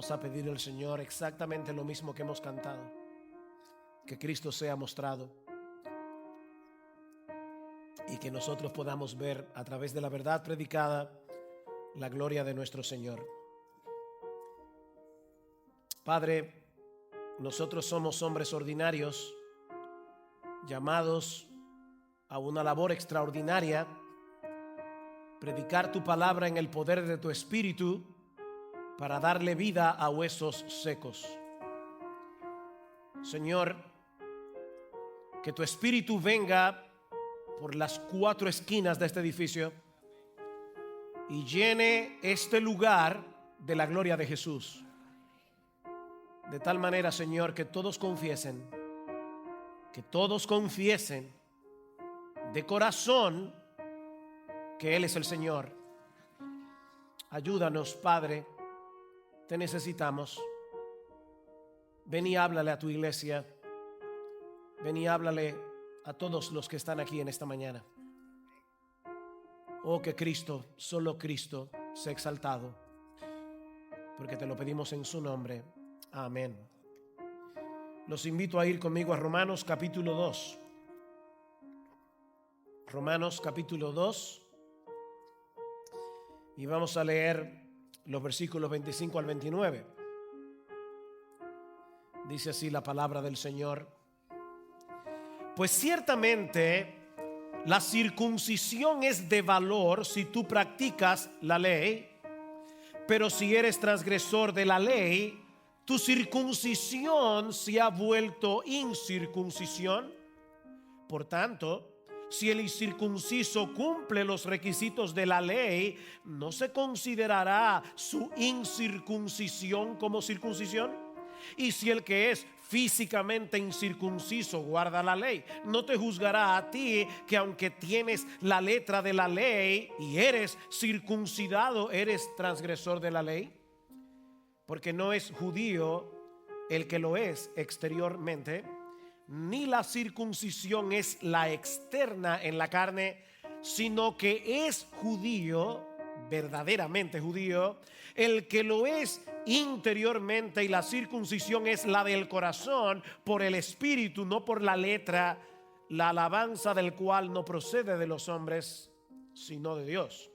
Vamos a pedirle al Señor exactamente lo mismo que hemos cantado, que Cristo sea mostrado y que nosotros podamos ver a través de la verdad predicada la gloria de nuestro Señor. Padre, nosotros somos hombres ordinarios llamados a una labor extraordinaria, predicar tu palabra en el poder de tu Espíritu para darle vida a huesos secos. Señor, que tu Espíritu venga por las 4 esquinas de este edificio y llene este lugar de la gloria de Jesús. De tal manera, Señor, que todos confiesen de corazón que Él es el Señor. Ayúdanos, Padre, te necesitamos. Ven y háblale a tu iglesia. Ven y háblale a todos los que están aquí en esta mañana. Oh, que Cristo, solo Cristo, sea exaltado, porque te lo pedimos en su nombre. Amén. Los invito a ir conmigo a Romanos capítulo 2. Romanos capítulo 2. Y vamos a leer los versículos 25 al 29. Dice así la palabra del Señor: pues ciertamente la circuncisión es de valor si tú practicas la ley, pero si eres transgresor de la ley, tu circuncisión se ha vuelto incircuncisión. Por tanto, si el incircunciso cumple los requisitos de la ley, ¿no se considerará su incircuncisión como circuncisión? Y si el que es físicamente incircunciso guarda la ley, ¿no te juzgará a ti que aunque tienes la letra de la ley y eres circuncidado, eres transgresor de la ley? Porque no es judío el que lo es exteriormente, ni la circuncisión es la externa en la carne, sino que es judío, verdaderamente judío, el que lo es interiormente, y la circuncisión es la del corazón, por el espíritu, no por la letra, la alabanza del cual no procede de los hombres, sino de Dios.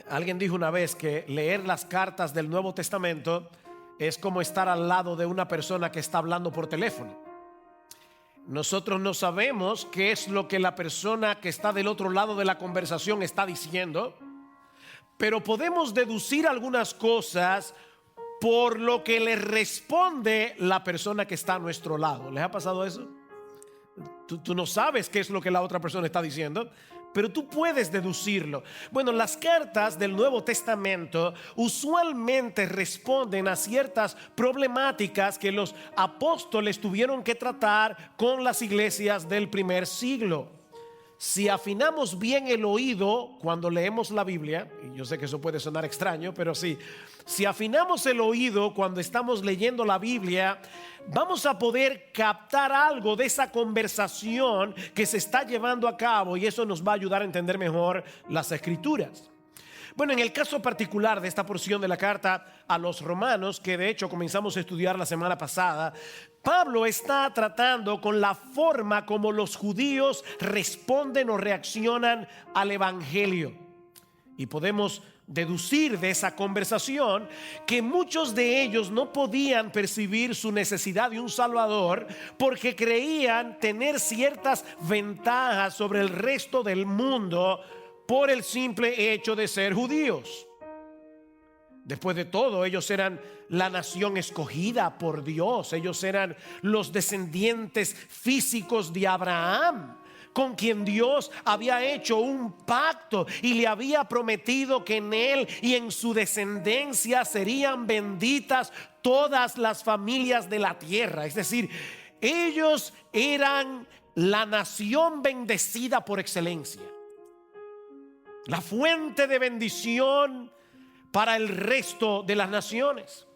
Alguien dijo una vez que leer las cartas del Nuevo Testamento es como estar al lado de una persona que está hablando por teléfono. Nosotros no sabemos qué es lo que la persona que está del otro lado de la conversación está diciendo, pero podemos deducir algunas cosas por lo que le responde la persona que está a nuestro lado. ¿Les ha pasado eso? Tú no sabes qué es lo que la otra persona está diciendo, pero tú puedes deducirlo. Bueno, las cartas del Nuevo Testamento usualmente responden a ciertas problemáticas que los apóstoles tuvieron que tratar con las iglesias del primer siglo. Si afinamos bien el oído cuando leemos la Biblia, y yo sé que eso puede sonar extraño, pero sí, si afinamos el oído cuando estamos leyendo la Biblia, vamos a poder captar algo de esa conversación que se está llevando a cabo, y eso nos va a ayudar a entender mejor las Escrituras. Bueno, en el caso particular de esta porción de la carta a los romanos, que de hecho comenzamos a estudiar la semana pasada, Pablo está tratando con la forma como los judíos responden o reaccionan al evangelio. Y podemos deducir de esa conversación que muchos de ellos no podían percibir su necesidad de un Salvador porque creían tener ciertas ventajas sobre el resto del mundo por el simple hecho de ser judíos. Después de todo, ellos eran la nación escogida por Dios. Ellos eran los descendientes físicos de Abraham, con quien Dios había hecho un pacto y le había prometido que en él y en su descendencia serían benditas todas las familias de la tierra. Es decir, ellos eran la nación bendecida por excelencia, la fuente de bendición para el resto de las naciones.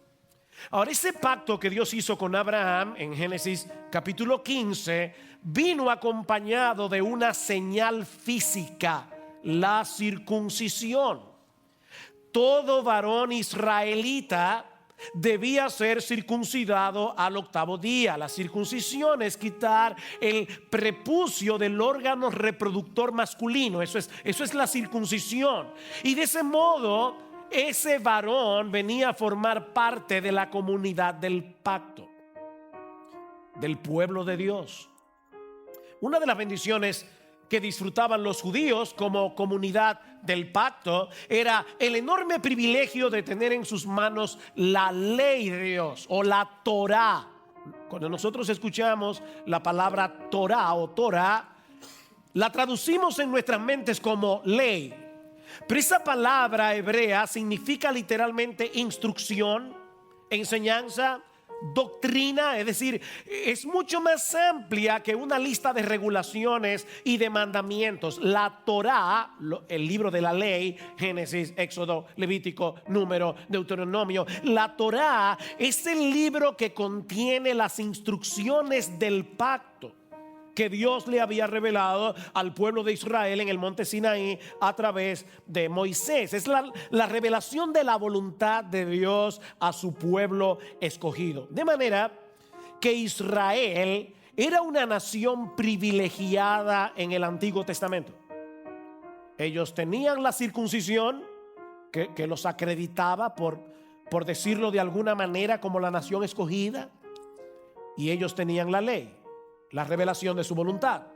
Ahora, ese pacto que Dios hizo con Abraham en Génesis capítulo 15 vino acompañado de una señal física, la circuncisión. todo varón israelita debía ser circuncidado al 8º día. La circuncisión es quitar el prepucio del órgano reproductor masculino. Eso es la circuncisión. Y de ese modo, ese varón venía a formar parte de la comunidad del pacto, del pueblo de Dios. Una de las bendiciones que disfrutaban los judíos como comunidad del pacto era el enorme privilegio de tener en sus manos la ley de Dios o la Torá. Cuando nosotros escuchamos la palabra Torá o Torá, la traducimos en nuestras mentes como ley, pero esa palabra hebrea significa literalmente instrucción, enseñanza, doctrina. Es decir, es mucho más amplia que una lista de regulaciones y de mandamientos. La Torá, el libro de la ley, Génesis, Éxodo, Levítico, Número, Deuteronomio. La Torá es el libro que contiene las instrucciones del pacto que Dios le había revelado al pueblo de Israel en el monte Sinaí a través de Moisés. Es la revelación de la voluntad de Dios a su pueblo escogido. De manera que Israel era una nación privilegiada en el Antiguo Testamento. Ellos tenían la circuncisión que los acreditaba, por decirlo de alguna manera, como la nación escogida, y ellos tenían la ley, la revelación de su voluntad.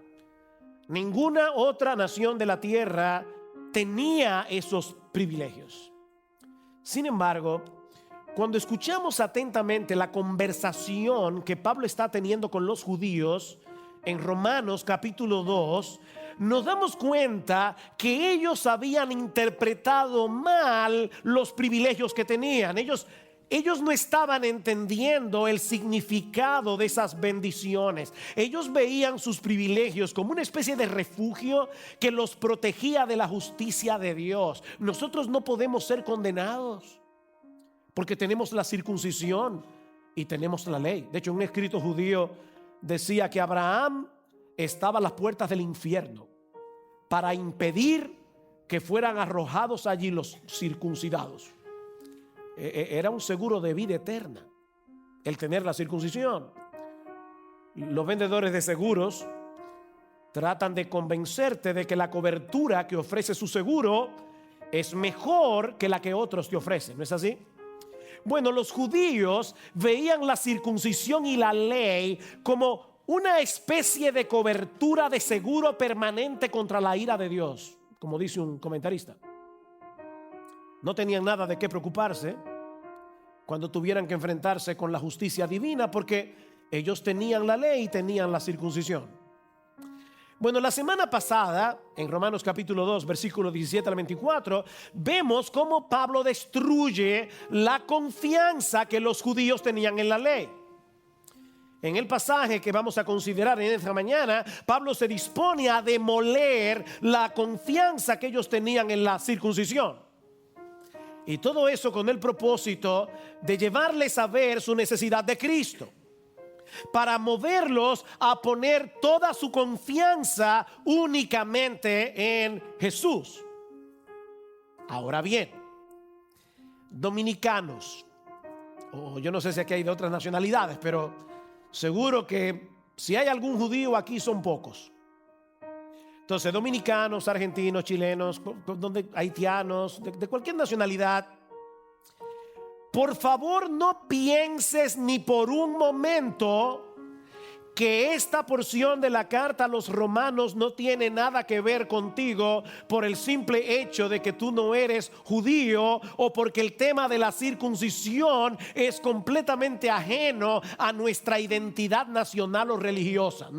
Ninguna otra nación de la tierra tenía esos privilegios. Sin embargo, cuando escuchamos atentamente la conversación que Pablo está teniendo con los judíos en Romanos capítulo 2, nos damos cuenta que ellos habían interpretado mal los privilegios que tenían. Ellos no estaban entendiendo el significado de esas bendiciones. Ellos veían sus privilegios como una especie de refugio que los protegía de la justicia de Dios. Nosotros no podemos ser condenados porque tenemos la circuncisión y tenemos la ley. De hecho, un escrito judío decía que Abraham estaba a las puertas del infierno para impedir que fueran arrojados allí los circuncidados. Era un seguro de vida eterna el tener la circuncisión. Los vendedores de seguros tratan de convencerte de que la cobertura que ofrece su seguro es mejor que la que otros te ofrecen, ¿no es así? Bueno, los judíos veían la circuncisión y la ley como una especie de cobertura de seguro permanente contra la ira de Dios, como dice un comentarista. No tenían nada de qué preocuparse cuando tuvieran que enfrentarse con la justicia divina, porque ellos tenían la ley y tenían la circuncisión. Bueno, la semana pasada, en Romanos capítulo 2, versículos 17 al 24, vemos cómo Pablo destruye la confianza que los judíos tenían en la ley. En el pasaje que vamos a considerar en esta mañana, Pablo se dispone a demoler la confianza que ellos tenían en la circuncisión. Y todo eso con el propósito de llevarles a ver su necesidad de Cristo, para moverlos a poner toda su confianza únicamente en Jesús. Ahora bien, dominicanos, o yo no sé si aquí hay de otras nacionalidades, pero seguro que si hay algún judío aquí son pocos. Entonces, dominicanos, argentinos, chilenos, haitianos, de cualquier nacionalidad, por favor no pienses ni por un momento que esta porción de la carta a los romanos no tiene nada que ver contigo por el simple hecho de que tú no eres judío, o porque el tema de la circuncisión es completamente ajeno a nuestra identidad nacional o religiosa.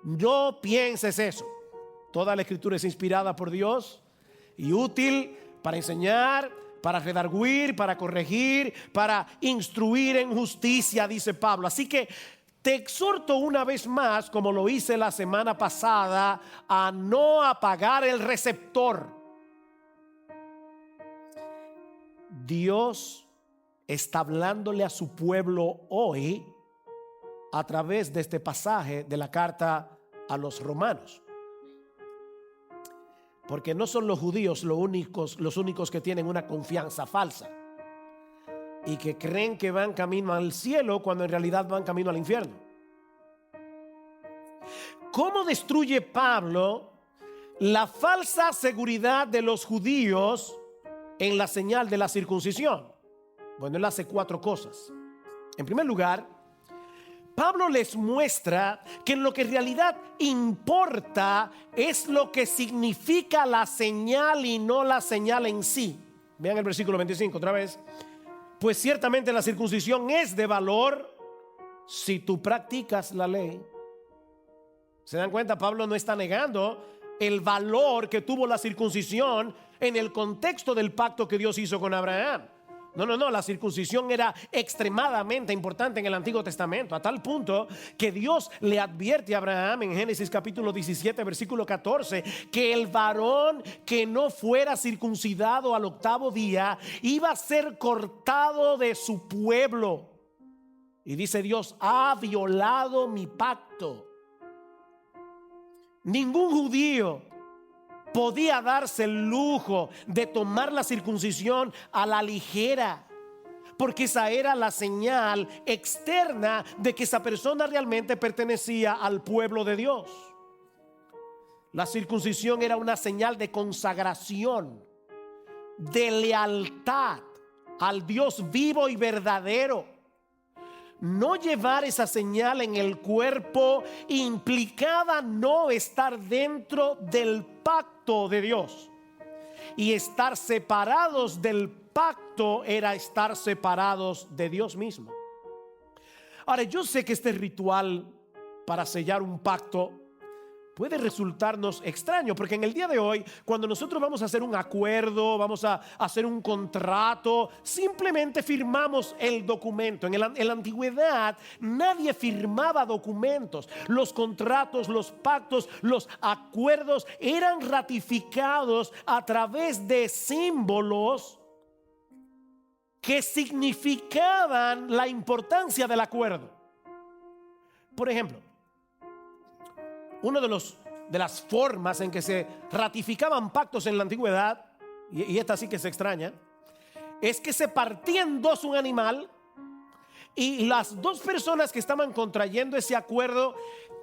No pienses eso. Toda la escritura es inspirada por Dios y útil para enseñar, para redarguir, para corregir, para instruir en justicia, dice Pablo. Así que te exhorto una vez más, como lo hice la semana pasada, a no apagar el receptor. Dios está hablándole a su pueblo hoy a través de este pasaje de la carta a los romanos. Porque no son los judíos los únicos que tienen una confianza falsa y que creen que van camino al cielo cuando en realidad van camino al infierno. ¿Cómo destruye Pablo la falsa seguridad de los judíos en la señal de la circuncisión? Bueno, él hace 4 cosas. En primer lugar, Pablo les muestra que lo que en realidad importa es lo que significa la señal y no la señal en sí. Vean el versículo 25 otra vez. Pues ciertamente la circuncisión es de valor si tú practicas la ley. ¿Se dan cuenta? Pablo no está negando el valor que tuvo la circuncisión en el contexto del pacto que Dios hizo con Abraham. No, la circuncisión era extremadamente importante en el Antiguo Testamento, a tal punto que Dios le advierte a Abraham en Génesis capítulo 17, versículo 14, que el varón que no fuera circuncidado al 8º día iba a ser cortado de su pueblo. Y dice Dios, ha violado mi pacto. Ningún judío podía darse el lujo de tomar la circuncisión a la ligera, porque esa era la señal externa de que esa persona realmente pertenecía al pueblo de Dios. La circuncisión era una señal de consagración, de lealtad al Dios vivo y verdadero. No llevar esa señal en el cuerpo implicaba no estar dentro del pacto de Dios. Y estar separados del pacto era estar separados de Dios mismo. Ahora, yo sé que este ritual para sellar un pacto puede resultarnos extraño, porque en el día de hoy, cuando nosotros vamos a hacer un acuerdo, vamos a hacer un contrato, simplemente firmamos el documento. En la antigüedad nadie firmaba documentos. Los contratos, los pactos, los acuerdos eran ratificados a través de símbolos que significaban la importancia del acuerdo. Por ejemplo, una de las formas en que se ratificaban pactos en la antigüedad, y esta sí que se extraña, es que se partía en dos un animal y las dos personas que estaban contrayendo ese acuerdo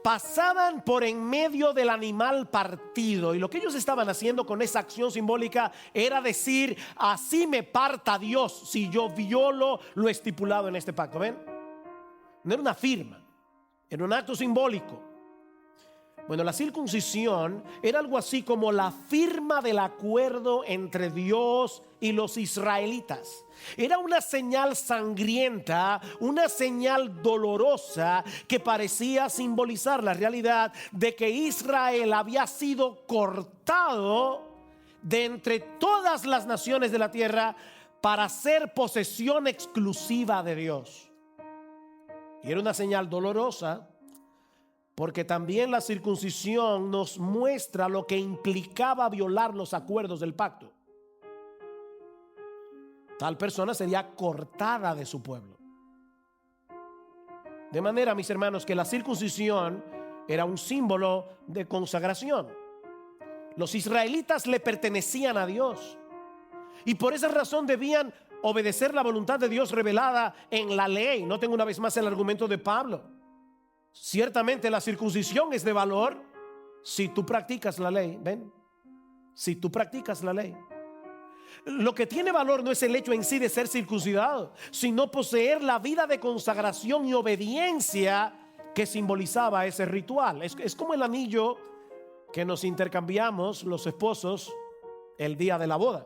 pasaban por en medio del animal partido, y lo que ellos estaban haciendo con esa acción simbólica era decir: así me parta Dios si yo violo lo estipulado en este pacto. ¿Ven? No era una firma, era un acto simbólico. Bueno, la circuncisión era algo así como la firma del acuerdo entre Dios y los israelitas. Era una señal sangrienta, una señal dolorosa que parecía simbolizar la realidad de que Israel había sido cortado de entre todas las naciones de la tierra para ser posesión exclusiva de Dios. Y era una señal dolorosa, porque también la circuncisión nos muestra lo que implicaba violar los acuerdos del pacto. Tal persona sería cortada de su pueblo. De manera, mis hermanos, que la circuncisión era un símbolo de consagración. Los israelitas le pertenecían a Dios, y por esa razón debían obedecer la voluntad de Dios revelada en la ley. Noten una vez más el argumento de Pablo. Ciertamente la circuncisión es de valor si tú practicas la ley. ¿Ven? Si tú practicas la ley. Lo que tiene valor no es el hecho en sí de ser circuncidado, sino poseer la vida de consagración y obediencia que simbolizaba ese ritual. Es como el anillo que nos intercambiamos los esposos el día de la boda.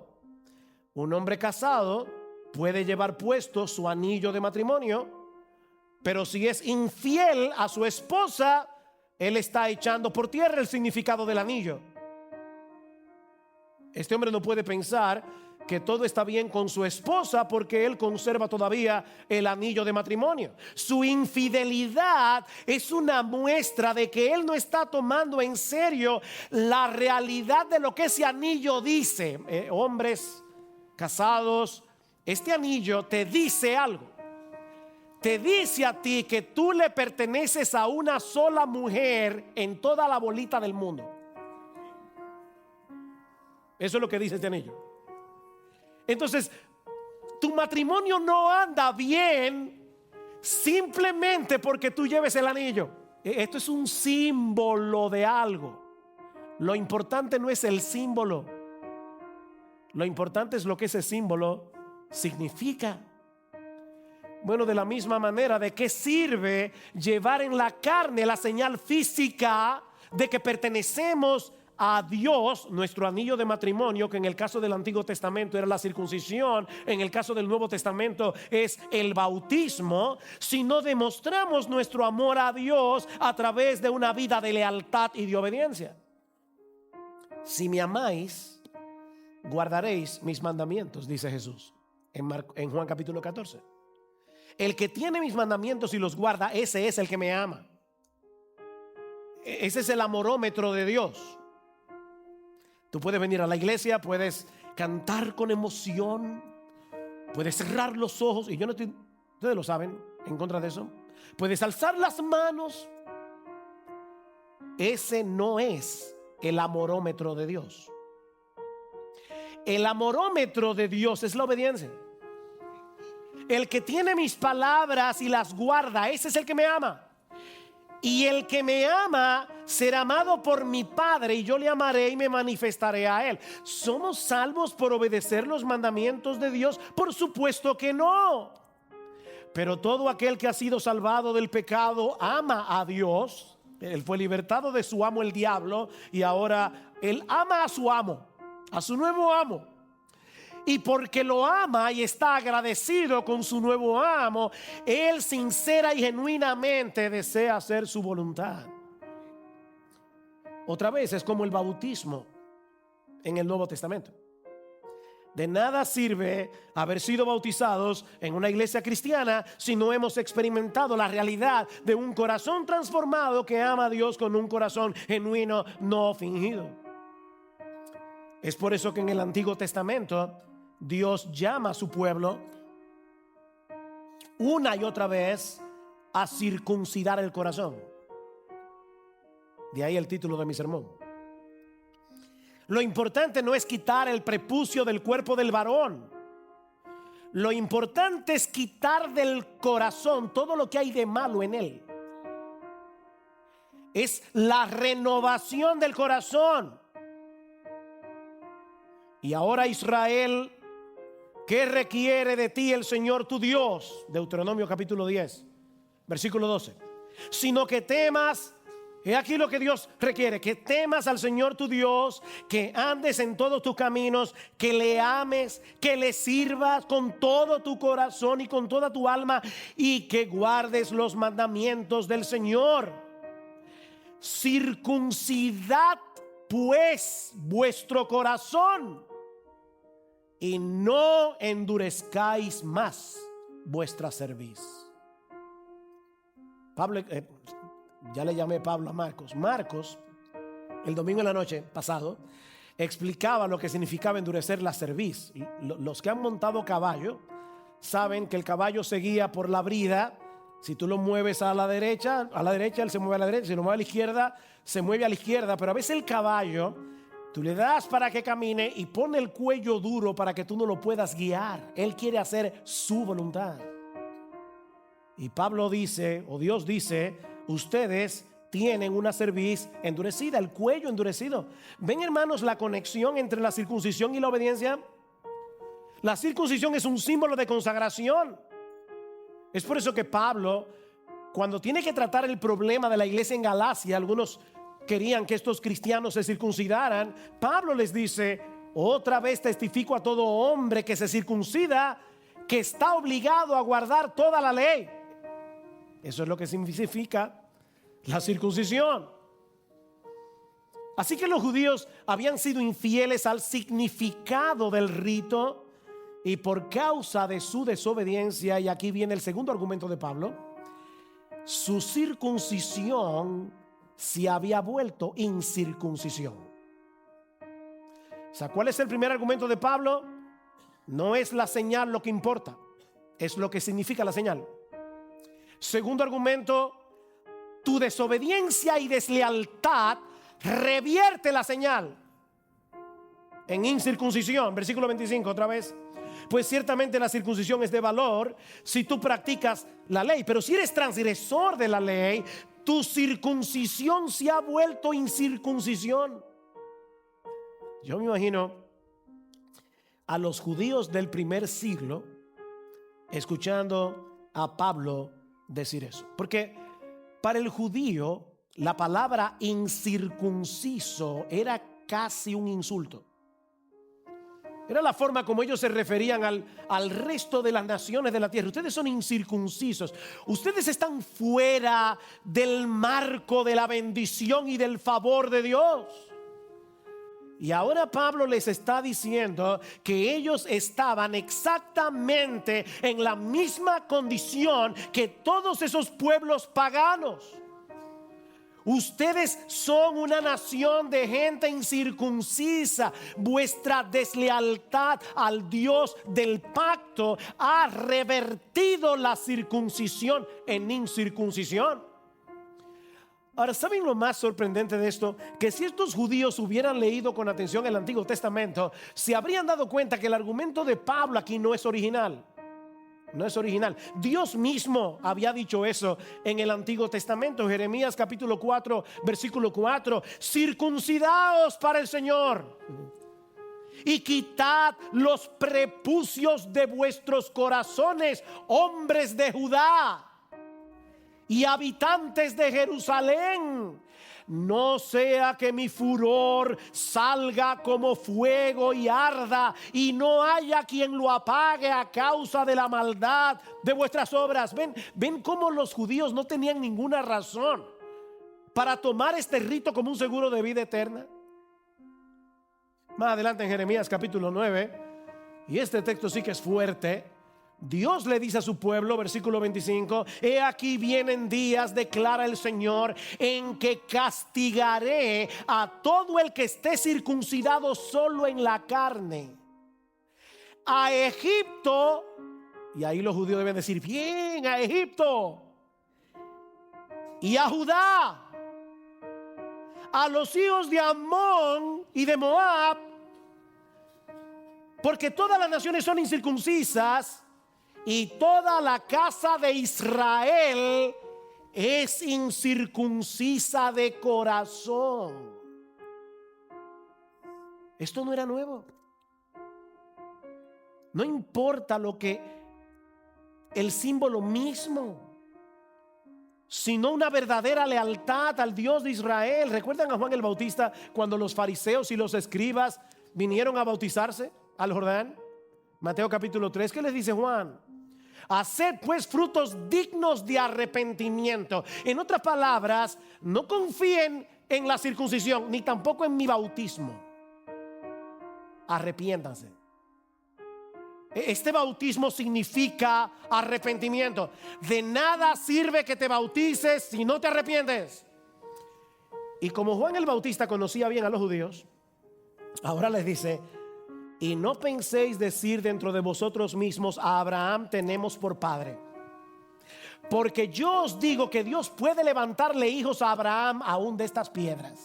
Un hombre casado puede llevar puesto su anillo de matrimonio, pero si es infiel a su esposa, él está echando por tierra el significado del anillo. Este hombre no puede pensar que todo está bien con su esposa porque él conserva todavía el anillo de matrimonio. Su infidelidad es una muestra de que él no está tomando en serio la realidad de lo que ese anillo dice. Hombres casados, este anillo te dice algo. Te dice a ti que tú le perteneces a una sola mujer en toda la bolita del mundo. Eso es lo que dice este anillo. Entonces, tu matrimonio no anda bien simplemente porque tú lleves el anillo. Esto es un símbolo de algo. Lo importante no es el símbolo. Lo importante es lo que ese símbolo significa. Bueno, de la misma manera, ¿de qué sirve llevar en la carne la señal física de que pertenecemos a Dios, nuestro anillo de matrimonio, que en el caso del Antiguo Testamento era la circuncisión, en el caso del Nuevo Testamento es el bautismo, si no demostramos nuestro amor a Dios a través de una vida de lealtad y de obediencia? Si me amáis, guardaréis mis mandamientos, dice Jesús en Juan capítulo 14. El que tiene mis mandamientos y los guarda, ese es el que me ama. Ese es el amorómetro de Dios. Tú puedes venir a la iglesia, puedes cantar con emoción, puedes cerrar los ojos, y yo no estoy, ustedes lo saben, en contra de eso. Puedes alzar las manos. Ese no es el amorómetro de Dios. El amorómetro de Dios es la obediencia. El que tiene mis palabras y las guarda, ese es el que me ama. Y el que me ama será amado por mi Padre, y yo le amaré y me manifestaré a él. ¿Somos salvos por obedecer los mandamientos de Dios? Por supuesto que no. Pero todo aquel que ha sido salvado del pecado ama a Dios. Él fue libertado de su amo el diablo, y ahora él ama a su amo, a su nuevo amo. Y porque lo ama y está agradecido con su nuevo amo, él sincera y genuinamente desea hacer su voluntad. Otra vez es como el bautismo en el Nuevo Testamento. De nada sirve haber sido bautizados en una iglesia cristiana si no hemos experimentado la realidad de un corazón transformado que ama a Dios con un corazón genuino, no fingido. Es por eso que en el Antiguo Testamento Dios llama a su pueblo una y otra vez a circuncidar el corazón. De ahí el título de mi sermón. Lo importante no es quitar el prepucio del cuerpo del varón. Lo importante es quitar del corazón todo lo que hay de malo en él. Es la renovación del corazón. Y ahora, Israel, ¿qué requiere de ti el Señor tu Dios? Deuteronomio capítulo 10, versículo 12. Sino que temas, he aquí lo que Dios requiere: que temas al Señor tu Dios, que andes en todos tus caminos, que le ames, que le sirvas con todo tu corazón y con toda tu alma, y que guardes los mandamientos del Señor. Circuncidad pues vuestro corazón, y no endurezcáis más vuestra cerviz. Pablo, ya le llamé Pablo a Marcos. Marcos, el domingo en la noche pasado, explicaba lo que significaba endurecer la cerviz. Los que han montado caballo saben que el caballo se guía por la brida. Si tú lo mueves a la derecha él se mueve a la derecha. Si lo mueves a la izquierda, se mueve a la izquierda. Pero a veces el caballo, tú le das para que camine y pone el cuello duro para que tú no lo puedas guiar. Él quiere hacer su voluntad. Y Pablo dice, o Dios dice, ustedes tienen una cerviz endurecida, el cuello endurecido. ¿Ven, hermanos, la conexión entre la circuncisión y la obediencia? La circuncisión es un símbolo de consagración. Es por eso que Pablo, cuando tiene que tratar el problema de la iglesia en Galacia, algunos querían que estos cristianos se circuncidaran. Pablo les dice: otra vez testifico a todo hombre que se circuncida, que está obligado a guardar toda la ley. Eso es lo que significa la circuncisión. Así que los judíos habían sido infieles al significado del rito, y por causa de su desobediencia, y aquí viene el segundo argumento de Pablo, su circuncisión se había vuelto incircuncisión. O sea, ¿cuál es el primer argumento de Pablo? No es la señal lo que importa, es lo que significa la señal. Segundo argumento: tu desobediencia y deslealtad revierte la señal. en incircuncisión. Versículo 25 otra vez. Pues ciertamente la circuncisión es de valor si tú practicas la ley, pero si eres transgresor de la ley, tu circuncisión se ha vuelto incircuncisión. Yo me imagino a los judíos del primer siglo escuchando a Pablo decir eso, porque para el judío la palabra incircunciso era casi un insulto. Era la forma como ellos se referían al resto de las naciones de la tierra. Ustedes son incircuncisos. Ustedes están fuera del marco de la bendición y del favor de Dios. Y ahora Pablo les está diciendo que ellos estaban exactamente en la misma condición que todos esos pueblos paganos. Ustedes son una nación de gente incircuncisa. Vuestra deslealtad al Dios del pacto ha revertido la circuncisión en incircuncisión. Ahora, ¿saben lo más sorprendente de esto? Que si estos judíos hubieran leído con atención el Antiguo Testamento, se habrían dado cuenta que el argumento de Pablo aquí no es original. No es original. Dios mismo había dicho eso en el Antiguo Testamento. Jeremías capítulo 4 versículo 4: circuncidaos para el Señor y quitad los prepucios de vuestros corazones, hombres de Judá y habitantes de Jerusalén. No sea que mi furor salga como fuego y arda, y no haya quien lo apague a causa de la maldad de vuestras obras. Ven cómo los judíos no tenían ninguna razón para tomar este rito como un seguro de vida eterna. Más adelante en Jeremías capítulo 9, y este texto sí que es fuerte, Dios le dice a su pueblo, versículo 25: he aquí vienen días, declara el Señor, en que castigaré a todo el que esté circuncidado solo en la carne. A Egipto, y ahí los judíos deben decir bien, a Egipto, y a Judá, a los hijos de Amón y de Moab, porque todas las naciones son incircuncisas y toda la casa de Israel es incircuncisa de corazón. Esto no era nuevo. No importa lo que el símbolo mismo, sino una verdadera lealtad al Dios de Israel. ¿Recuerdan a Juan el Bautista cuando los fariseos y los escribas vinieron a bautizarse al Jordán? Mateo capítulo 3, ¿qué les dice Juan? Haced pues frutos dignos de arrepentimiento. En otras palabras, no confíen en la circuncisión ni tampoco en mi bautismo. Arrepiéntanse. Este bautismo significa arrepentimiento. De nada sirve que te bautices si no te arrepientes. Y como Juan el Bautista conocía bien a los judíos, ahora les dice: y no penséis decir dentro de vosotros mismos, a Abraham tenemos por padre. Porque yo os digo que Dios puede levantarle hijos a Abraham aún de estas piedras.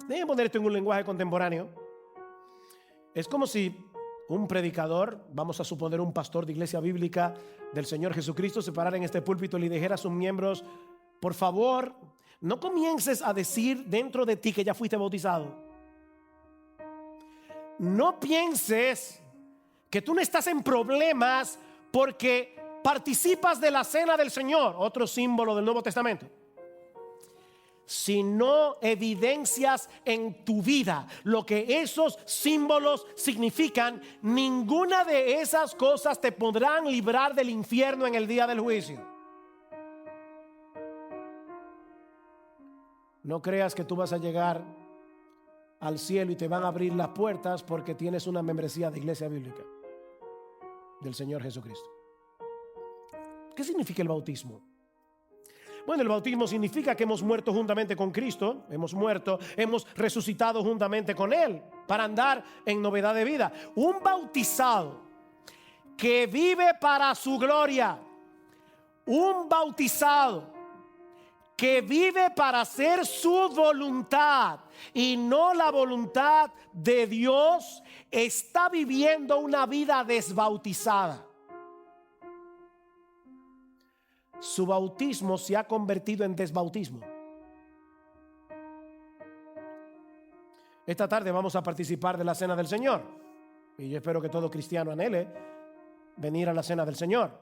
Déjenme poner esto en un lenguaje contemporáneo. Es como si un predicador, vamos a suponer un pastor de iglesia bíblica del Señor Jesucristo, se parara en este púlpito y le dijera a sus miembros: por favor, no comiences a decir dentro de ti que ya fuiste bautizado. No pienses que tú no estás en problemas porque participas de la cena del Señor, otro símbolo del Nuevo Testamento. Si no evidencias en tu vida lo que esos símbolos significan, ninguna de esas cosas te podrán librar del infierno en el día del juicio. No creas que tú vas a llegar al cielo y te van a abrir las puertas porque tienes una membresía de iglesia bíblica del Señor Jesucristo. ¿Qué significa el bautismo? Bueno, el bautismo significa que hemos muerto juntamente con Cristo, hemos resucitado juntamente con Él para andar en novedad de vida. Un bautizado que vive para su gloria, un bautizado que vive para hacer su voluntad y no la voluntad de Dios, está viviendo una vida desbautizada. Su bautismo se ha convertido en desbautismo. Esta tarde vamos a participar de la Cena del Señor. Y yo espero que todo cristiano anhele venir a la Cena del Señor.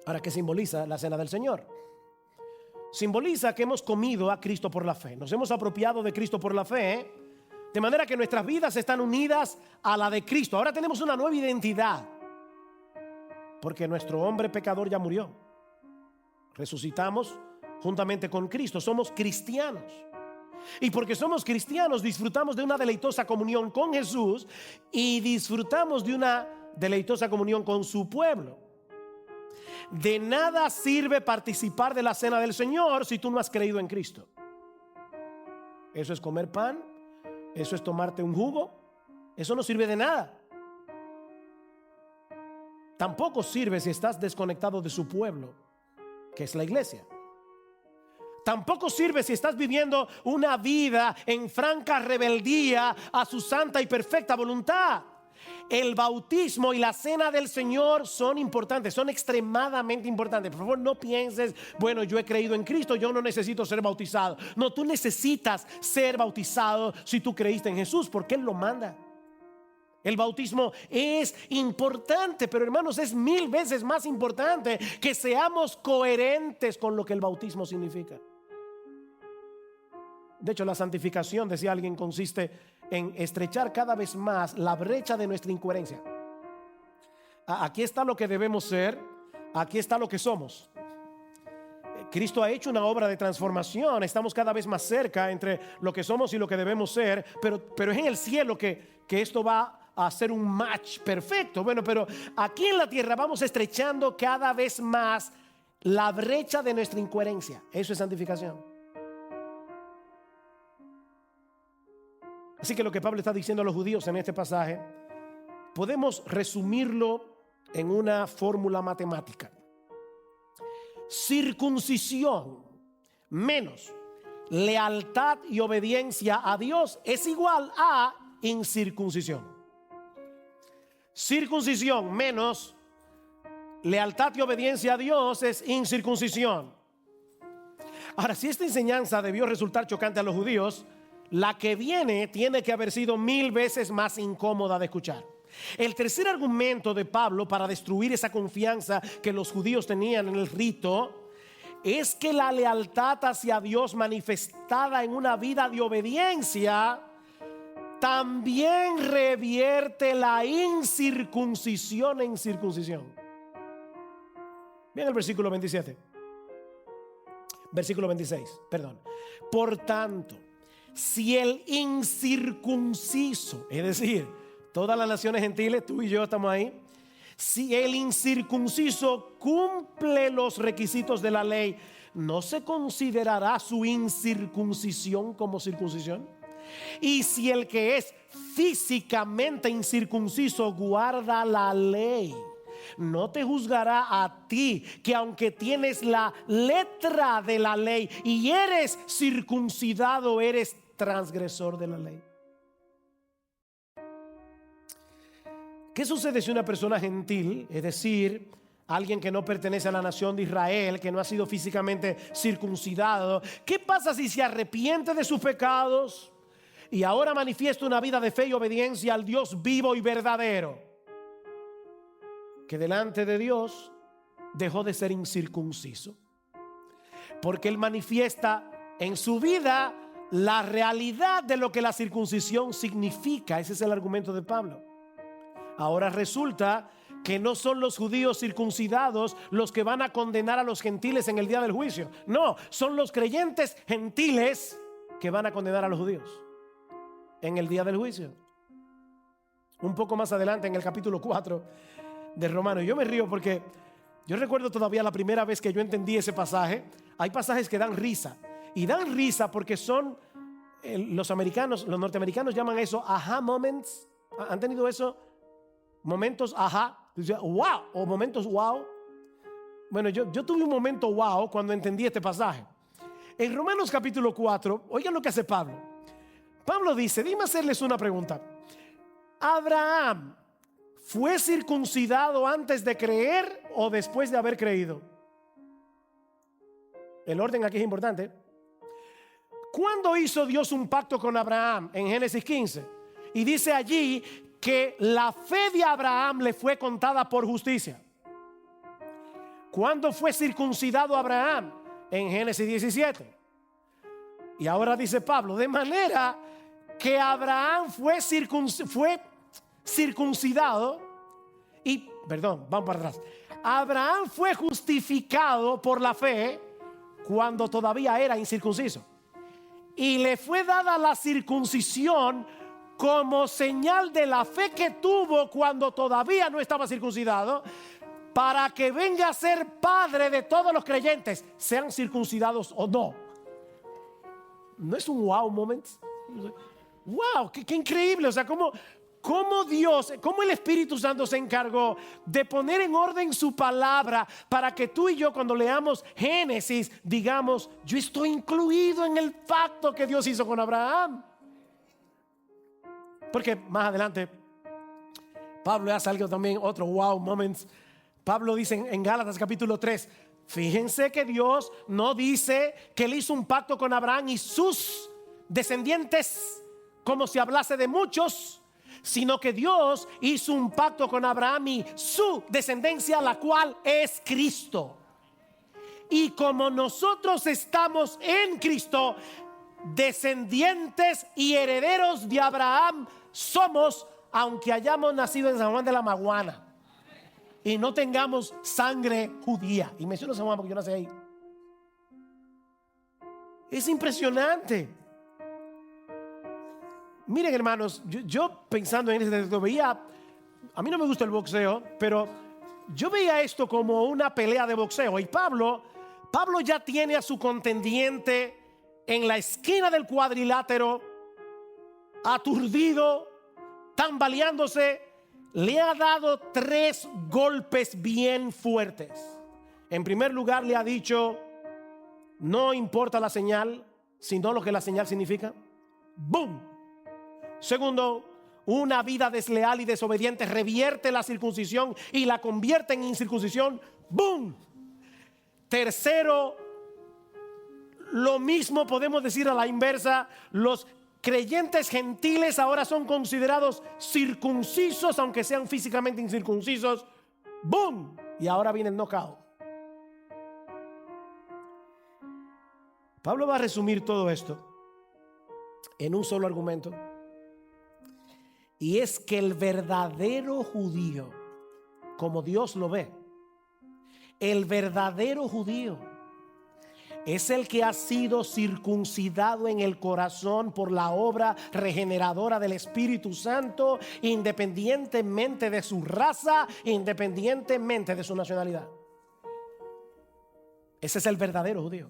Ahora, ¿qué simboliza la Cena del Señor? Simboliza que hemos comido a Cristo por la fe. Nos hemos apropiado de Cristo por la fe, de manera que nuestras vidas están unidas a la de Cristo. Ahora tenemos una nueva identidad, porque nuestro hombre pecador ya murió. Resucitamos juntamente con Cristo. Somos cristianos. Y porque somos cristianos, disfrutamos de una deleitosa comunión con Jesús y disfrutamos de una deleitosa comunión con su pueblo. De nada sirve participar de la Cena del Señor si tú no has creído en Cristo. Eso es comer pan, eso es tomarte un jugo, eso no sirve de nada. Tampoco sirve si estás desconectado de su pueblo, que es la iglesia. Tampoco sirve si estás viviendo una vida en franca rebeldía a su santa y perfecta voluntad. El bautismo y la Cena del Señor son importantes, son extremadamente importantes. Por favor, no pienses, bueno, yo he creído en Cristo, yo no necesito ser bautizado. No, tú necesitas ser bautizado si tú creíste en Jesús, porque Él lo manda. El bautismo es importante, pero hermanos, es 1000 veces más importante que seamos coherentes con lo que el bautismo significa. De hecho, la santificación, decía alguien, consiste en estrechar cada vez más la brecha de nuestra incoherencia. Aquí está lo que debemos ser, aquí está lo que somos. Cristo ha hecho una obra de transformación, estamos cada vez más cerca entre lo que somos y lo que debemos ser, pero es en el cielo que esto va a ser un match perfecto. Bueno, pero aquí en la tierra vamos estrechando cada vez más la brecha de nuestra incoherencia. Eso es santificación. Así que lo que Pablo está diciendo a los judíos en este pasaje, podemos resumirlo en una fórmula matemática. Circuncisión menos lealtad y obediencia a Dios es igual a incircuncisión. Circuncisión menos lealtad y obediencia a Dios es incircuncisión. Ahora, si esta enseñanza debió resultar chocante a los judíos, la que viene tiene que haber sido 1000 veces más incómoda de escuchar. El tercer argumento de Pablo para destruir esa confianza que los judíos tenían en el rito es que la lealtad hacia Dios manifestada en una vida de obediencia también revierte la incircuncisión en circuncisión. Bien, el versículo 27. Versículo 26, perdón. Por tanto, si el incircunciso, es decir, todas las naciones gentiles, tú y yo estamos ahí, si el incircunciso cumple los requisitos de la ley, ¿no se considerará su incircuncisión como circuncisión? Y si el que es físicamente incircunciso guarda la ley, ¿no te juzgará a ti, que aunque tienes la letra de la ley y eres circuncidado, eres transgresor de la ley? ¿Qué sucede si una persona gentil, es decir, alguien que no pertenece a la nación de Israel, que no ha sido físicamente circuncidado, qué pasa si se arrepiente de sus pecados y ahora manifiesta una vida de fe y obediencia al Dios vivo y verdadero, que delante de Dios dejó de ser incircunciso? Porque él manifiesta en su vida la realidad de lo que la circuncisión significa. Ese es el argumento de Pablo. Ahora resulta que no son los judíos circuncidados los que van a condenar a los gentiles en el día del juicio. No, son los creyentes gentiles que van a condenar a los judíos en el día del juicio. Un poco más adelante, en el capítulo 4 de Romanos, yo me río porque yo recuerdo todavía la primera vez que yo entendí ese pasaje. Hay pasajes que dan risa, y dan risa porque son los norteamericanos llaman eso aha moments. ¿Han tenido eso? Momentos aha, wow, o momentos wow. Bueno, yo tuve un momento wow cuando entendí este pasaje. En Romanos capítulo 4, oigan lo que hace Pablo. Pablo dice, dime hacerles una pregunta. ¿Abraham fue circuncidado antes de creer o después de haber creído? El orden aquí es importante. ¿Cuándo hizo Dios un pacto con Abraham? En Génesis 15. Y dice allí que la fe de Abraham le fue contada por justicia. ¿Cuándo fue circuncidado Abraham? En Génesis 17. Y ahora dice Pablo, de manera que Abraham fue circuncidado y, perdón, vamos para atrás. Abraham fue justificado por la fe cuando todavía era incircunciso. Y le fue dada la circuncisión como señal de la fe que tuvo cuando todavía no estaba circuncidado, para que venga a ser padre de todos los creyentes, sean circuncidados o no. ¿No es un wow moment? Wow, qué increíble. O sea, cómo Dios, cómo el Espíritu Santo se encargó de poner en orden su palabra para que tú y yo, cuando leamos Génesis, digamos, yo estoy incluido en el pacto que Dios hizo con Abraham. Porque más adelante Pablo hace algo también, otro wow moments. Pablo dice en Gálatas capítulo 3, fíjense que Dios no dice que él hizo un pacto con Abraham y sus descendientes como si hablase de muchos, sino que Dios hizo un pacto con Abraham y su descendencia, la cual es Cristo. Y como nosotros estamos en Cristo, descendientes y herederos de Abraham somos, aunque hayamos nacido en San Juan de la Maguana y no tengamos sangre judía. Y menciono San Juan porque yo nací ahí. Es impresionante. Miren, hermanos, yo pensando en este texto veía, a mí no me gusta el boxeo, pero yo veía esto como una pelea de boxeo. Y Pablo ya tiene a su contendiente en la esquina del cuadrilátero, aturdido, tambaleándose. Le ha dado 3 golpes bien fuertes. En primer lugar, le ha dicho, no importa la señal, sino lo que la señal significa. ¡Boom! Segundo, una vida desleal y desobediente revierte la circuncisión y la convierte en incircuncisión. ¡Boom! Tercero, lo mismo podemos decir a la inversa. Los creyentes gentiles ahora son considerados circuncisos, aunque sean físicamente incircuncisos. ¡Boom! Y ahora viene el knockout. Pablo va a resumir todo esto en un solo argumento. Y es que el verdadero judío, como Dios lo ve, el verdadero judío es el que ha sido circuncidado en el corazón por la obra regeneradora del Espíritu Santo, independientemente de su raza, independientemente de su nacionalidad. Ese es el verdadero judío.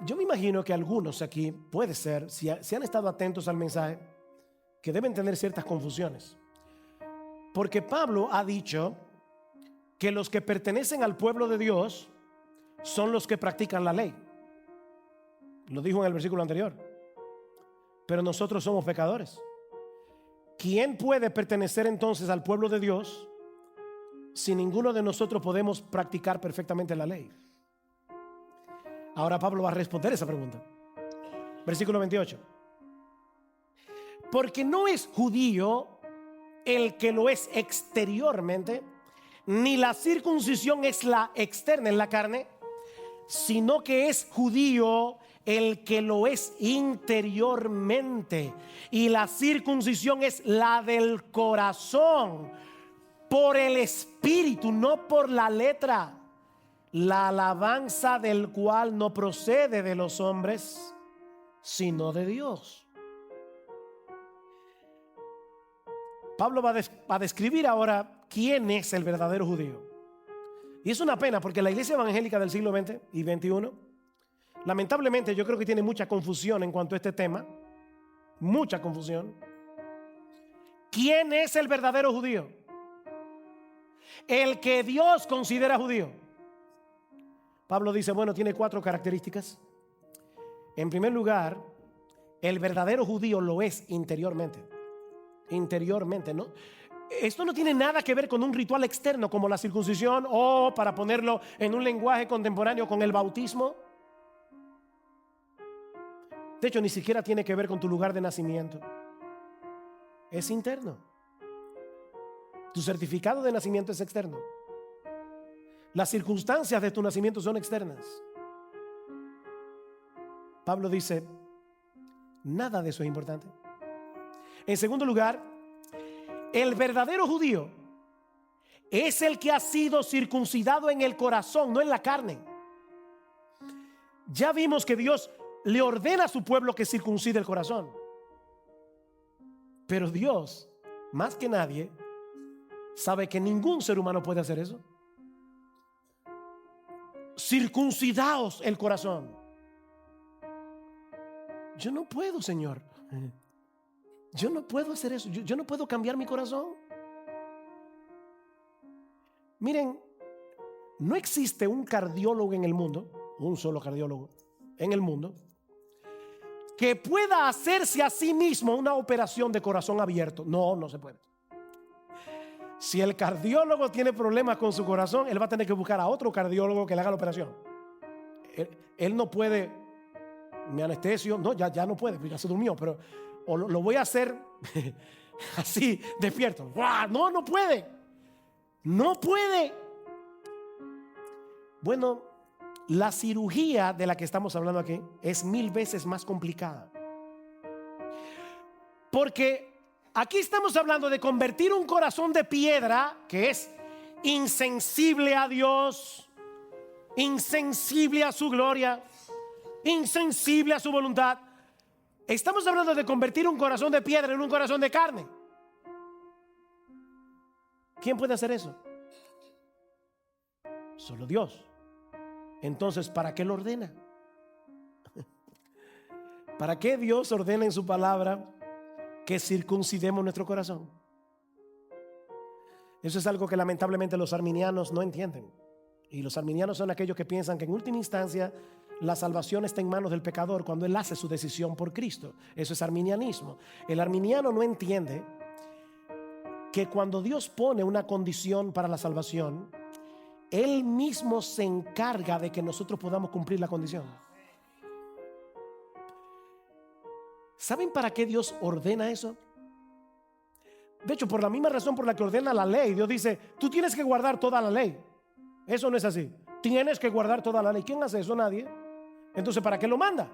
Yo me imagino que algunos aquí, puede ser, si han estado atentos al mensaje, que deben tener ciertas confusiones. Porque Pablo ha dicho que los que pertenecen al pueblo de Dios son los que practican la ley. Lo dijo en el versículo anterior. Pero nosotros somos pecadores. ¿Quién puede pertenecer entonces al pueblo de Dios si ninguno de nosotros podemos practicar perfectamente la ley? Ahora Pablo va a responder esa pregunta. Versículo 28. Porque no es judío el que lo es exteriormente, ni la circuncisión es la externa en la carne, sino que es judío el que lo es interiormente. Y la circuncisión es la del corazón, por el espíritu, no por la letra. La alabanza del cual no procede de los hombres, sino de Dios. Pablo va a describir ahora quién es el verdadero judío. Y es una pena porque la iglesia evangélica del siglo XX y XXI, lamentablemente yo creo que tiene mucha confusión en cuanto a este tema. Mucha confusión. ¿Quién es el verdadero judío? El que Dios considera judío. Pablo dice, bueno, tiene 4 características. En primer lugar, el verdadero judío lo es interiormente. Interiormente, ¿no? Esto no tiene nada que ver con un ritual externo como la circuncisión o, para ponerlo en un lenguaje contemporáneo, con el bautismo. De hecho, ni siquiera tiene que ver con tu lugar de nacimiento. Es interno. Tu certificado de nacimiento es externo. Las circunstancias de tu nacimiento son externas. Pablo dice, nada de eso es importante. En segundo lugar, el verdadero judío es el que ha sido circuncidado en el corazón, no en la carne. Ya vimos que Dios le ordena a su pueblo que circuncide el corazón. Pero Dios, más que nadie, sabe que ningún ser humano puede hacer eso. Circuncidaos el corazón. Yo no puedo, Señor. Yo no puedo hacer eso. Yo no puedo cambiar mi corazón. Miren, no existe un cardiólogo en el mundo, un solo cardiólogo en el mundo, que pueda hacerse a sí mismo una operación de corazón abierto. No, no se puede. Si el cardiólogo tiene problemas con su corazón, él va a tener que buscar a otro cardiólogo que le haga la operación. Él no puede, me anestesio, no, ya no puede, ya se durmió, pero o lo voy a hacer así, despierto. ¡Wow! No, no puede. No puede. Bueno, la cirugía de la que estamos hablando aquí es 1000 veces más complicada. Porque aquí estamos hablando de convertir un corazón de piedra, que es insensible a Dios, insensible a su gloria, insensible a su voluntad. Estamos hablando de convertir un corazón de piedra en un corazón de carne. ¿Quién puede hacer eso? Solo Dios. Entonces, ¿para qué lo ordena? ¿Para qué Dios ordena en su palabra que circuncidemos nuestro corazón? Eso es algo que lamentablemente los arminianos no entienden. Y los arminianos son aquellos que piensan que en última instancia la salvación está en manos del pecador cuando él hace su decisión por Cristo. Eso es arminianismo. El arminiano no entiende que cuando Dios pone una condición para la salvación, Él mismo se encarga de que nosotros podamos cumplir la condición. ¿Saben para qué Dios ordena eso? De hecho, por la misma razón por la que ordena la ley. Dios dice, tú tienes que guardar toda la ley. Eso no es así. Tienes que guardar toda la ley. ¿Quién hace eso? Nadie. Entonces, ¿para qué lo manda?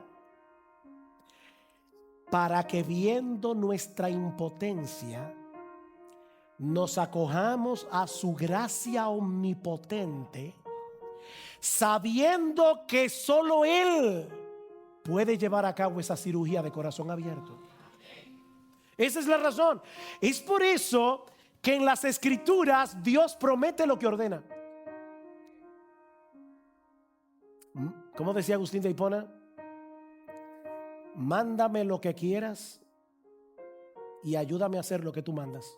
Para que, viendo nuestra impotencia, nos acojamos a su gracia omnipotente, sabiendo que solo Él puede llevar a cabo esa cirugía de corazón abierto. Esa es la razón. Es por eso que en las Escrituras Dios promete lo que ordena. ¿Cómo decía Agustín de Hipona? Mándame lo que quieras y ayúdame a hacer lo que tú mandas.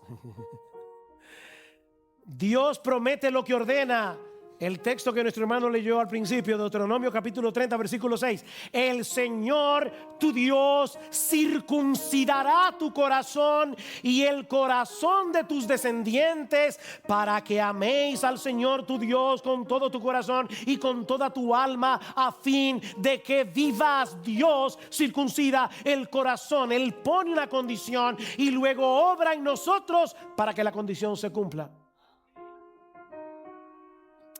Dios promete lo que ordena. El texto que nuestro hermano leyó al principio, Deuteronomio capítulo 30, versículo 6. El Señor tu Dios circuncidará tu corazón y el corazón de tus descendientes, para que améis al Señor tu Dios con todo tu corazón y con toda tu alma, a fin de que vivas. Dios circuncida el corazón. Él pone una condición y luego obra en nosotros para que la condición se cumpla.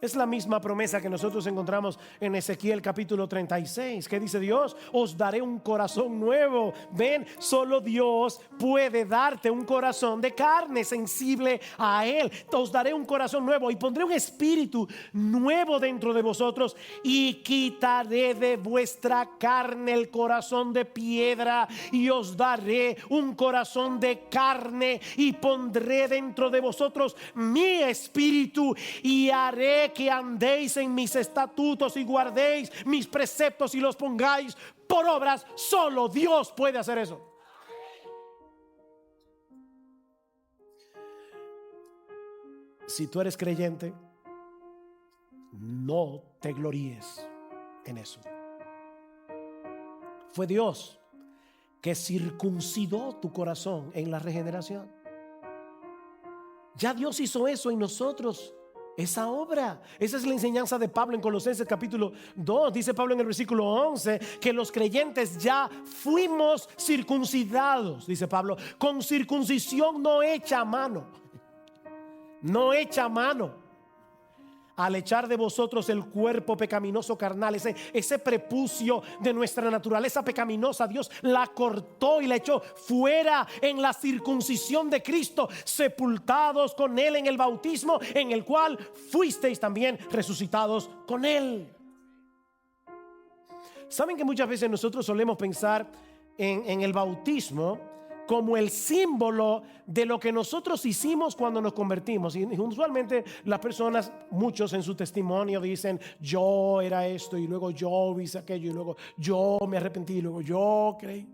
Es la misma promesa que nosotros encontramos en Ezequiel capítulo 36, que dice Dios, os daré un corazón nuevo. Ven, solo Dios puede darte un corazón de carne sensible a Él. Os daré un corazón nuevo y pondré un espíritu nuevo dentro de vosotros y quitaré de vuestra carne el corazón de piedra y os daré un corazón de carne y pondré dentro de vosotros mi espíritu y haré que andéis en mis estatutos y guardéis mis preceptos y los pongáis por obras. Solo Dios puede hacer eso. Si tú eres creyente, no te gloríes en eso. Fue Dios que circuncidó tu corazón en la regeneración. Ya Dios hizo eso en nosotros, esa obra. Esa es la enseñanza de Pablo en Colosenses capítulo 2. Dice Pablo en el versículo 11 que los creyentes ya fuimos circuncidados, dice Pablo, con circuncisión no hecha a mano. No hecha a mano. Al echar de vosotros el cuerpo pecaminoso carnal, ese prepucio de nuestra naturaleza pecaminosa, Dios la cortó y la echó fuera en la circuncisión de Cristo, sepultados con Él en el bautismo, en el cual fuisteis también resucitados con Él. ¿Saben que muchas veces nosotros solemos pensar en el bautismo como el símbolo de lo que nosotros hicimos cuando nos convertimos? Y usualmente las personas, muchos en su testimonio dicen: yo era esto, y luego yo hice aquello, y luego yo me arrepentí, y luego yo creí.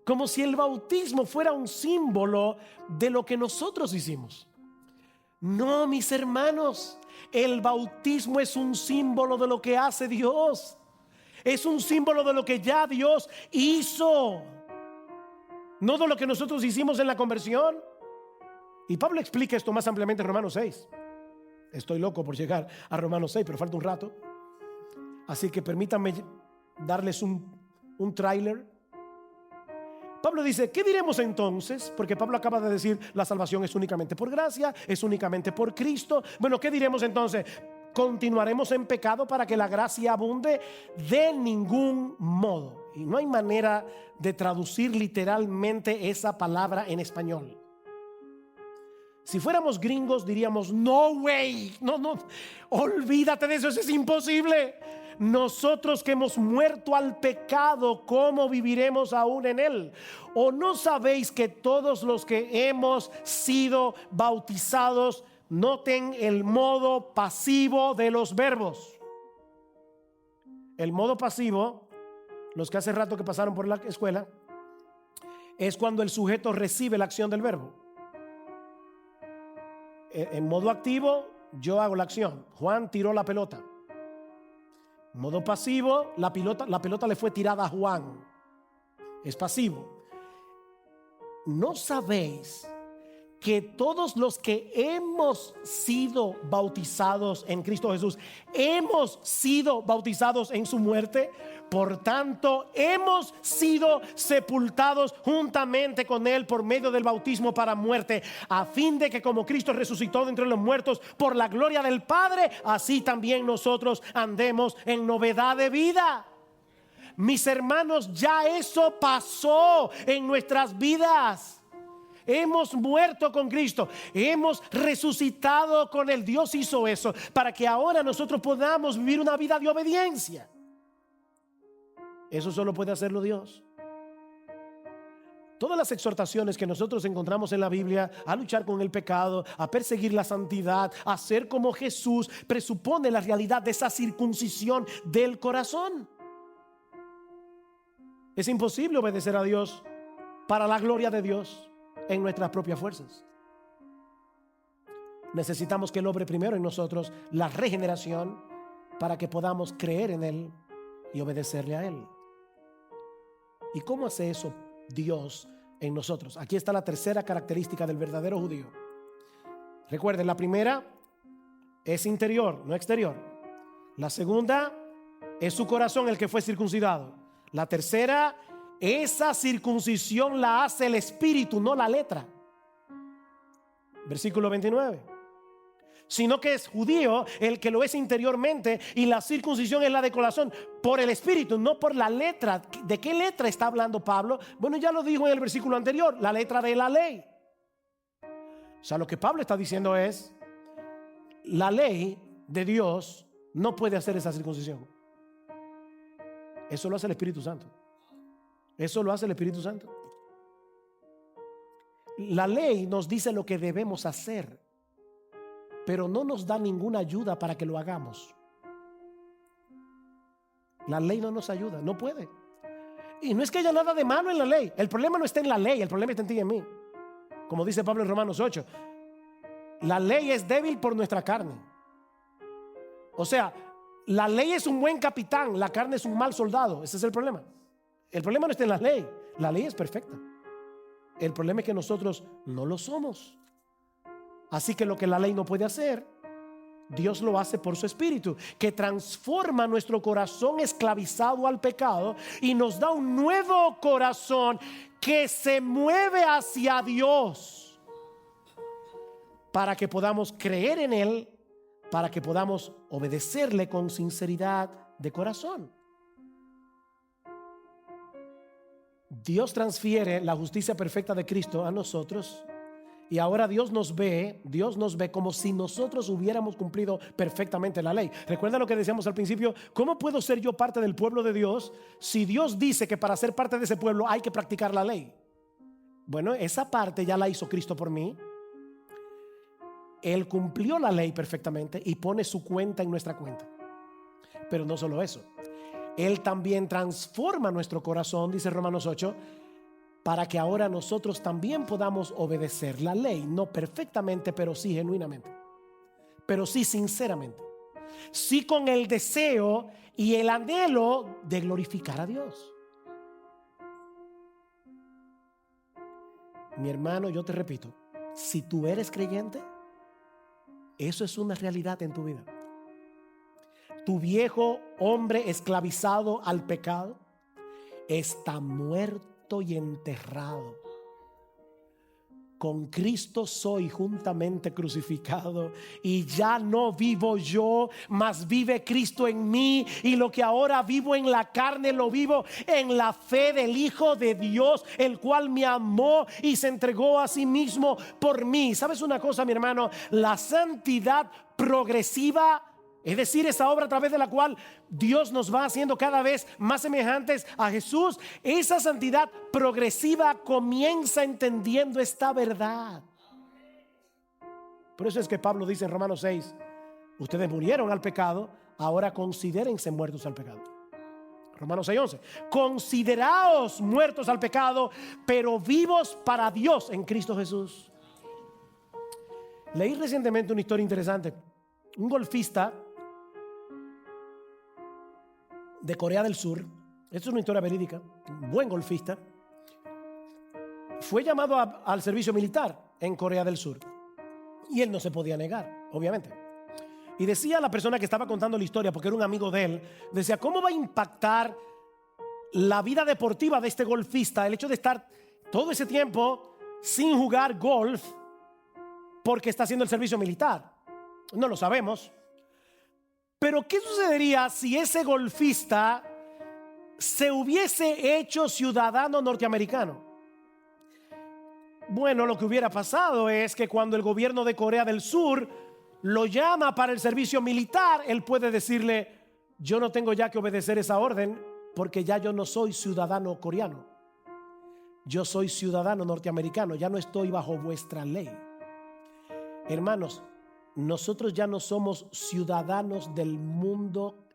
Como si el bautismo fuera un símbolo de lo que nosotros hicimos. No, mis hermanos, el bautismo es un símbolo de lo que hace Dios. Es un símbolo de lo que ya Dios hizo, no de lo que nosotros hicimos en la conversión. Y Pablo explica esto más ampliamente en Romanos 6. Estoy loco por llegar a Romanos 6, pero falta un rato. Así que permítanme darles un tráiler. Pablo dice: ¿qué diremos entonces? Porque Pablo acaba de decir: la salvación es únicamente por gracia, es únicamente por Cristo. Bueno, ¿qué diremos entonces? ¿Continuaremos en pecado para que la gracia abunde? De ningún modo. Y no hay manera de traducir literalmente esa palabra en español. Si fuéramos gringos diríamos: no way, no, olvídate de eso, eso es imposible. Nosotros que hemos muerto al pecado, ¿cómo viviremos aún en él? ¿O no sabéis que todos los que hemos sido bautizados, noten el modo pasivo de los verbos? El modo pasivo, los que hace rato que pasaron por la escuela, es cuando el sujeto recibe la acción del verbo. En modo activo, yo hago la acción. Juan tiró la pelota. En modo pasivo, la pelota le fue tirada a Juan. Es pasivo. ¿No sabéis que todos los que hemos sido bautizados en Cristo Jesús, hemos sido bautizados en su muerte? Por tanto, hemos sido sepultados juntamente con él por medio del bautismo para muerte, a fin de que como Cristo resucitó de entre los muertos por la gloria del Padre, así también nosotros andemos en novedad de vida. Mis hermanos, ya eso pasó en nuestras vidas. Hemos muerto con Cristo, hemos resucitado con Él. Dios hizo eso para que ahora nosotros podamos vivir una vida de obediencia. Eso solo puede hacerlo Dios. Todas las exhortaciones que nosotros encontramos en la Biblia a luchar con el pecado, a perseguir la santidad, a ser como Jesús, presupone la realidad de esa circuncisión del corazón. Es imposible obedecer a Dios para la gloria de Dios en nuestras propias fuerzas. Necesitamos que Él obre primero en nosotros la regeneración para que podamos creer en Él y obedecerle a Él. ¿Y cómo hace eso Dios en nosotros? Aquí está la tercera característica del verdadero judío. Recuerden, la primera es interior, no exterior. La segunda es su corazón, el que fue circuncidado. La tercera, esa circuncisión la hace el espíritu, no la letra. Versículo 29. Sino que es judío el que lo es interiormente, y la circuncisión es la de corazón, por el espíritu, no por la letra. ¿De qué letra está hablando Pablo? Bueno, ya lo dijo en el versículo anterior, la letra de la ley. O sea, lo que Pablo está diciendo es: la ley de Dios no puede hacer esa circuncisión. Eso lo hace el Espíritu Santo. Eso lo hace el Espíritu Santo. La ley nos dice lo que debemos hacer, pero no nos da ninguna ayuda para que lo hagamos. La ley no nos ayuda, no puede. Y no es que haya nada de malo en la ley. El problema no está en la ley, el problema está en ti y en mí. Como dice Pablo en Romanos 8, la ley es débil por nuestra carne. O sea, la ley es un buen capitán, la carne es un mal soldado. Ese es el problema. El problema no está en la ley. La ley es perfecta. El problema es que nosotros no lo somos. Así que lo que la ley no puede hacer, Dios lo hace por su espíritu, que transforma nuestro corazón esclavizado al pecado y nos da un nuevo corazón que se mueve hacia Dios, para que podamos creer en Él, para que podamos obedecerle con sinceridad de corazón. Dios transfiere la justicia perfecta de Cristo a nosotros. Y ahora Dios nos ve como si nosotros hubiéramos cumplido perfectamente la ley. Recuerda lo que decíamos al principio: ¿cómo puedo ser yo parte del pueblo de Dios si Dios dice que para ser parte de ese pueblo hay que practicar la ley? Bueno, esa parte ya la hizo Cristo por mí. Él cumplió la ley perfectamente y pone su cuenta en nuestra cuenta. Pero no solo eso, Él también transforma nuestro corazón, dice Romanos 8, para que ahora nosotros también podamos obedecer la ley, no perfectamente, pero sí genuinamente, pero sí sinceramente, sí con el deseo y el anhelo de glorificar a Dios. Mi hermano, yo te repito, si tú eres creyente, eso es una realidad en tu vida. Tu viejo hombre esclavizado al pecado está muerto y enterrado. Con Cristo soy juntamente crucificado, y ya no vivo yo, mas vive Cristo en mí. Y lo que ahora vivo en la carne, lo vivo en la fe del Hijo de Dios, el cual me amó y se entregó a sí mismo por mí. ¿Sabes una cosa, mi hermano? La santidad progresiva, es decir, esa obra a través de la cual Dios nos va haciendo cada vez más semejantes a Jesús, esa santidad progresiva comienza entendiendo esta verdad. Por eso es que Pablo dice en Romanos 6: ustedes murieron al pecado, ahora considérense muertos al pecado. Romanos 6:11: consideraos muertos al pecado, pero vivos para Dios en Cristo Jesús. Leí recientemente una historia interesante. Un golfista de Corea del Sur, esto es una historia verídica, un buen golfista, fue llamado al servicio militar en Corea del Sur, y él no se podía negar, obviamente. Y decía la persona que estaba contando la historia, porque era un amigo de él, decía: ¿cómo va a impactar la vida deportiva de este golfista el hecho de estar todo ese tiempo sin jugar golf porque está haciendo el servicio militar? No lo sabemos. Pero ¿qué sucedería si ese golfista se hubiese hecho ciudadano norteamericano? Bueno, lo que hubiera pasado es que cuando el gobierno de Corea del Sur lo llama para el servicio militar, él puede decirle: yo no tengo ya que obedecer esa orden, porque ya yo no soy ciudadano coreano, yo soy ciudadano norteamericano, ya no estoy bajo vuestra ley. Hermanos, nosotros ya no somos ciudadanos del mundo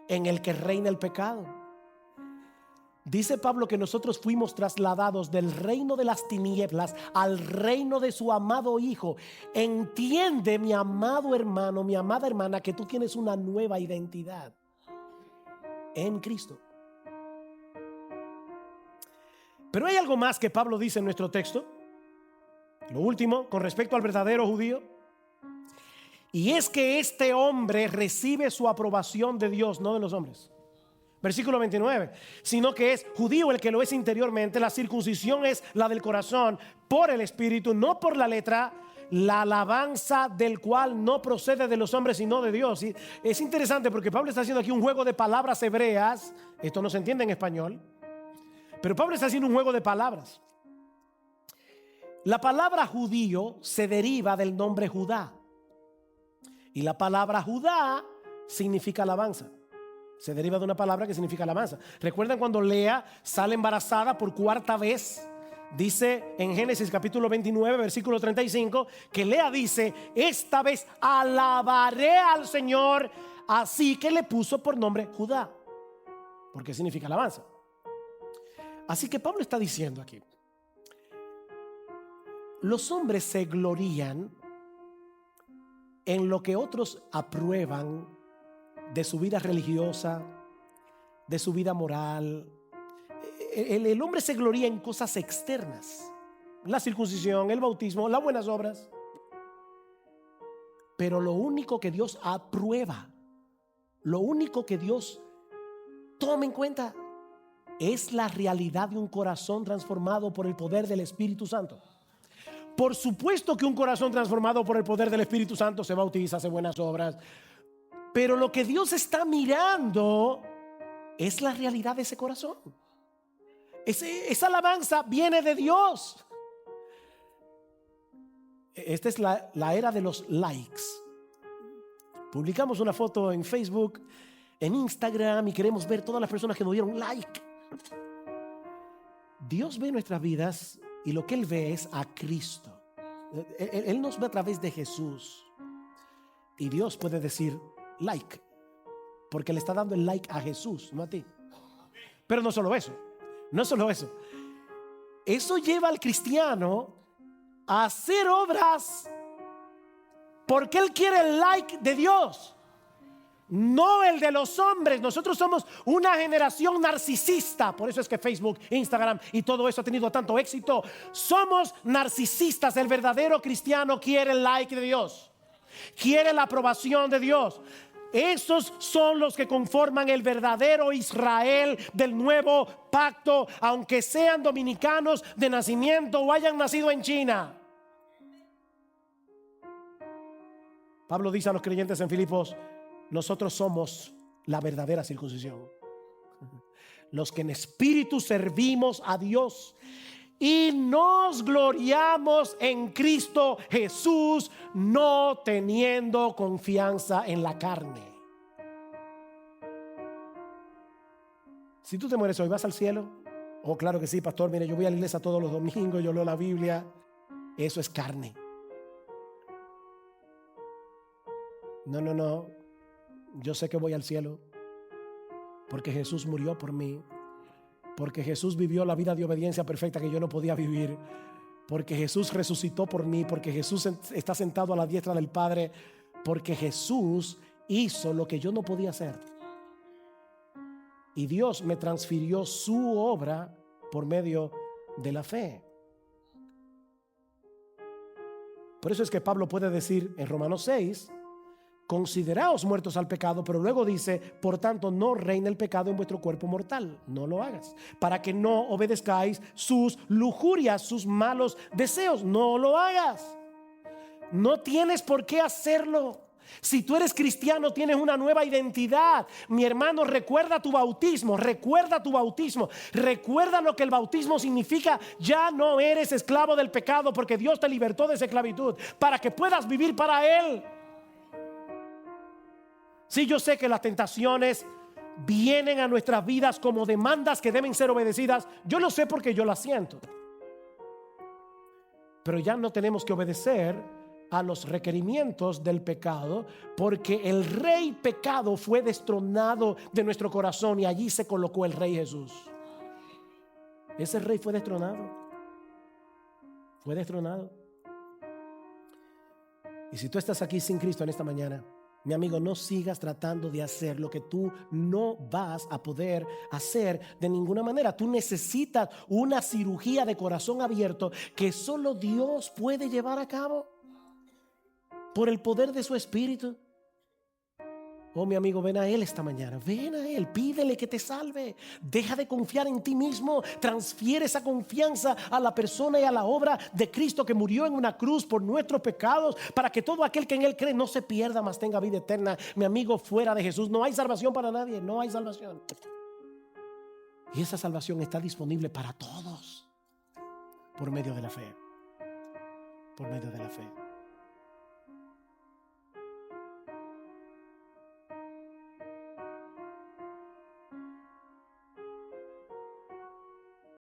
en el que reina el pecado. Dice Pablo que nosotros fuimos trasladados del reino de las tinieblas al reino de su amado Hijo. Entiende, mi amado hermano, mi amada hermana, que tú tienes una nueva identidad en Cristo. Pero hay algo más que Pablo dice en nuestro texto. Lo último, con respecto al verdadero judío. Y es que este hombre recibe su aprobación de Dios, no de los hombres. Versículo 29: sino que es judío el que lo es interiormente, la circuncisión es la del corazón, por el espíritu, no por la letra, la alabanza del cual no procede de los hombres sino de Dios. Y es interesante porque Pablo está haciendo aquí un juego de palabras hebreas. Esto no se entiende en español, pero Pablo está haciendo un juego de palabras. La palabra judío se deriva del nombre Judá, y la palabra Judá significa alabanza. Se deriva de una palabra que significa alabanza. ¿Recuerdan cuando Lea sale embarazada por cuarta vez? Dice en Génesis capítulo 29 versículo 35 que Lea dice: esta vez alabaré al Señor. Así que le puso por nombre Judá, porque significa alabanza. Así que Pablo está diciendo aquí: los hombres se glorían en lo que otros aprueban de su vida religiosa, de su vida moral. El hombre se gloría en cosas externas: la circuncisión, el bautismo, las buenas obras. Pero lo único que Dios aprueba, lo único que Dios toma en cuenta, es la realidad de un corazón transformado por el poder del Espíritu Santo. Por supuesto que un corazón transformado por el poder del Espíritu Santo se bautiza, hace buenas obras, pero lo que Dios está mirando es la realidad de ese corazón. Esa alabanza viene de Dios. Esta es la era de los likes. Publicamos una foto en Facebook, en Instagram, y queremos ver todas las personas que nos dieron like. Dios ve nuestras vidas y lo que Él ve es a Cristo. Él nos ve a través de Jesús. Y Dios puede decir like, porque le está dando el like a Jesús, no a ti. Pero no solo eso, no solo eso. Eso lleva al cristiano a hacer obras porque él quiere el like de Dios, no el de los hombres. Nosotros somos una generación narcisista. Por eso es que Facebook, Instagram y todo eso ha tenido tanto éxito. Somos narcisistas. El verdadero cristiano quiere el like de Dios, quiere la aprobación de Dios. Esos son los que conforman el verdadero Israel del nuevo pacto, aunque sean dominicanos de nacimiento o hayan nacido en China. Pablo dice a los creyentes en Filipos: nosotros somos la verdadera circuncisión, los que en espíritu servimos a Dios y nos gloriamos en Cristo Jesús, no teniendo confianza en la carne. Si tú te mueres hoy, ¿vas al cielo? Oh, claro que sí, pastor. Mire, yo voy a la iglesia todos los domingos, yo leo la Biblia. Eso es carne. No. Yo sé que voy al cielo porque Jesús murió por mí, porque Jesús vivió la vida de obediencia perfecta que yo no podía vivir, porque Jesús resucitó por mí, porque Jesús está sentado a la diestra del Padre, porque Jesús hizo lo que yo no podía hacer. Y Dios me transfirió su obra por medio de la fe. Por eso es que Pablo puede decir en Romanos 6: consideraos muertos al pecado, pero luego dice: por tanto no reine el pecado en vuestro cuerpo mortal. No lo hagas, para que no obedezcáis sus lujurias, sus malos deseos. No lo hagas. No tienes por qué hacerlo. Si tú eres cristiano, tienes una nueva identidad. Mi hermano, recuerda tu bautismo. Recuerda tu bautismo. Recuerda lo que el bautismo significa. Ya no eres esclavo del pecado, porque Dios te libertó de esa esclavitud para que puedas vivir para Él. Sí, yo sé que las tentaciones vienen a nuestras vidas como demandas que deben ser obedecidas. Yo lo sé porque yo las siento. Pero ya no tenemos que obedecer a los requerimientos del pecado, porque el rey pecado fue destronado de nuestro corazón y allí se colocó el rey Jesús. Ese rey fue destronado. Fue destronado. Y si tú estás aquí sin Cristo en esta mañana, mi amigo, no sigas tratando de hacer lo que tú no vas a poder hacer de ninguna manera. Tú necesitas una cirugía de corazón abierto que solo Dios puede llevar a cabo por el poder de su Espíritu. Oh, mi amigo, ven a Él esta mañana. Ven a Él, pídele que te salve. Deja de confiar en ti mismo. Transfiere esa confianza a la persona y a la obra de Cristo, que murió en una cruz por nuestros pecados, para que todo aquel que en Él cree no se pierda, mas tenga vida eterna. Mi amigo, fuera de Jesús no hay salvación para nadie. No hay salvación. Y esa salvación está disponible para todos por medio de la fe. Por medio de la fe.